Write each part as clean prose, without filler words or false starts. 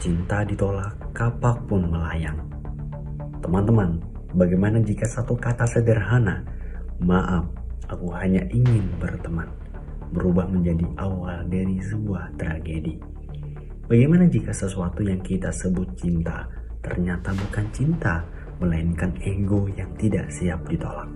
cinta ditolak, kapak pun melayang. Teman-teman, bagaimana jika satu kata sederhana, maaf, aku hanya ingin berteman, berubah menjadi awal dari sebuah tragedi? Bagaimana jika sesuatu yang kita sebut cinta ternyata bukan cinta, melainkan ego yang tidak siap ditolak?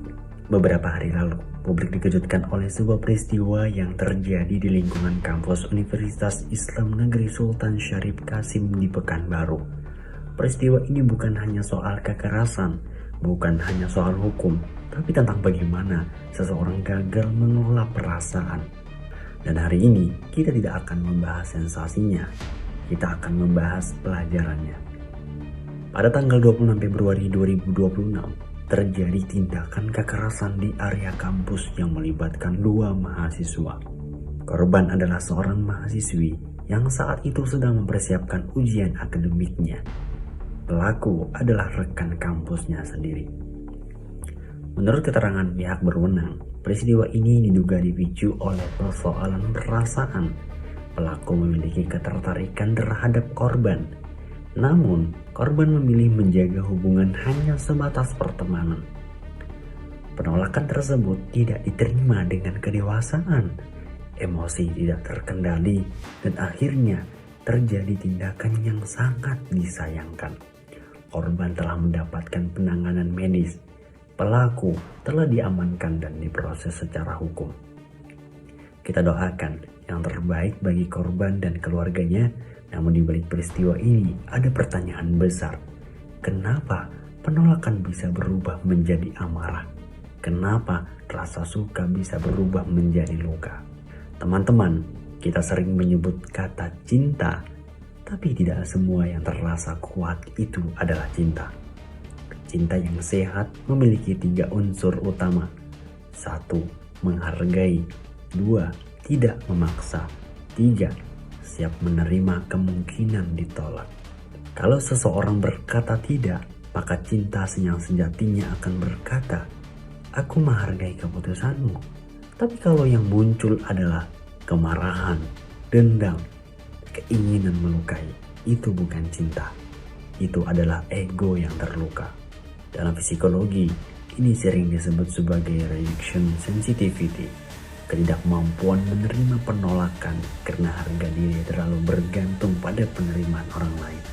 Beberapa hari lalu, publik dikejutkan oleh sebuah peristiwa yang terjadi di lingkungan kampus Universitas Islam Negeri Sultan Syarif Qasim di Pekanbaru. Peristiwa ini bukan hanya soal kekerasan, bukan hanya soal hukum, tapi tentang bagaimana seseorang gagal mengelola perasaan. Dan hari ini kita tidak akan membahas sensasinya, kita akan membahas pelajarannya. Pada tanggal 26 Februari 2026, terjadi tindakan kekerasan di area kampus yang melibatkan dua mahasiswa. Korban adalah seorang mahasiswi yang saat itu sedang mempersiapkan ujian akademiknya. Pelaku adalah rekan kampusnya sendiri. Menurut keterangan pihak berwenang, peristiwa ini diduga dipicu oleh persoalan perasaan. Pelaku memiliki ketertarikan terhadap korban. Namun, korban memilih menjaga hubungan hanya sebatas pertemanan. Penolakan tersebut tidak diterima dengan kedewasaan. Emosi tidak terkendali dan akhirnya terjadi tindakan yang sangat disayangkan. Korban telah mendapatkan penanganan medis. Pelaku telah diamankan dan diproses secara hukum. Kita doakan yang terbaik bagi korban dan keluarganya. Namun di balik peristiwa ini ada pertanyaan besar. Kenapa penolakan bisa berubah menjadi amarah? Kenapa rasa suka bisa berubah menjadi luka? Teman-teman, kita sering menyebut kata cinta, tapi tidak semua yang terasa kuat itu adalah cinta. Cinta yang sehat memiliki 3 unsur utama. 1. Menghargai. 2. Tidak memaksa. 3. Siap menerima kemungkinan ditolak. Kalau seseorang berkata tidak, maka cinta yang sejatinya akan berkata, aku menghargai keputusanmu. Tapi kalau yang muncul adalah kemarahan, dendam, keinginan melukai, itu bukan cinta. Itu adalah ego yang terluka. Dalam psikologi, ini sering disebut sebagai rejection sensitivity. Ketidakmampuan menerima penolakan karena harga diri terlalu bergantung pada penerimaan orang lain.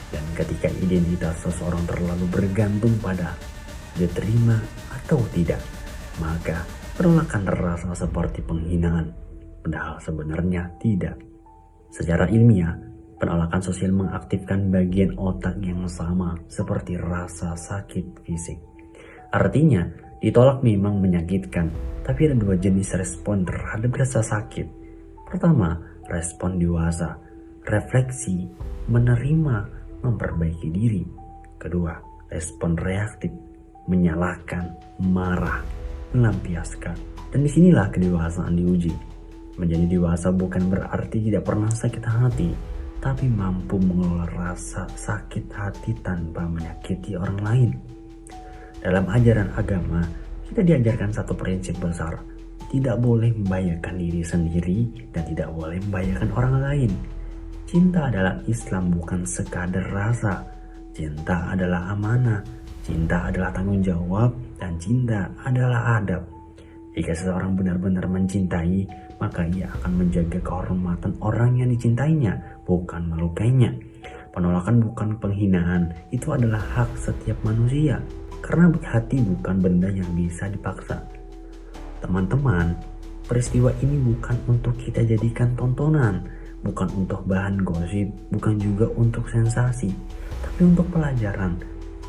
Dan ketika identitas seseorang terlalu bergantung pada diterima atau tidak, maka penolakan terasa seperti penghinaan, padahal sebenarnya tidak. Secara ilmiah, penolakan sosial mengaktifkan bagian otak yang sama seperti rasa sakit fisik. Artinya, ditolak memang menyakitkan, tapi ada 2 jenis respon terhadap rasa sakit. Pertama, respon dewasa, refleksi, menerima, memperbaiki diri. Kedua, respon reaktif, menyalahkan, marah, melampiaskan. Dan disinilah kedewasaan diuji. Menjadi dewasa bukan berarti tidak pernah sakit hati, tapi mampu mengelola rasa sakit hati tanpa menyakiti orang lain. Dalam ajaran agama, kita diajarkan satu prinsip besar. Tidak boleh membahayakan diri sendiri dan tidak boleh membahayakan orang lain. Cinta adalah Islam, bukan sekadar rasa. Cinta adalah amanah. Cinta adalah tanggung jawab. Dan cinta adalah adab. Jika seseorang benar-benar mencintai, maka ia akan menjaga kehormatan orang yang dicintainya, bukan melukainya. Penolakan bukan penghinaan. Itu adalah hak setiap manusia. Karena hati bukan benda yang bisa dipaksa. Teman-teman, peristiwa ini bukan untuk kita jadikan tontonan, bukan untuk bahan gosip, bukan juga untuk sensasi, tapi untuk pelajaran.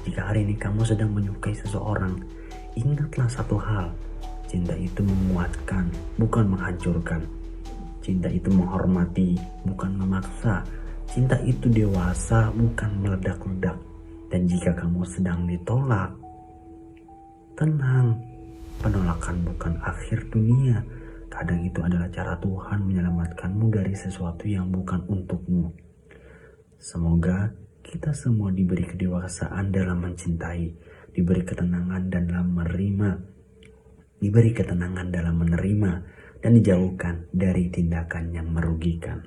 Jika hari ini kamu sedang menyukai seseorang, ingatlah satu hal. Cinta itu menguatkan, bukan menghancurkan. Cinta itu menghormati, bukan memaksa. Cinta itu dewasa, bukan meledak-ledak. Dan jika kamu sedang ditolak, tenang, penolakan bukan akhir dunia. Kadang itu adalah cara Tuhan menyelamatkanmu dari sesuatu yang bukan untukmu. Semoga kita semua diberi kedewasaan dalam mencintai, diberi ketenangan dalam menerima, dan dijauhkan dari tindakan yang merugikan.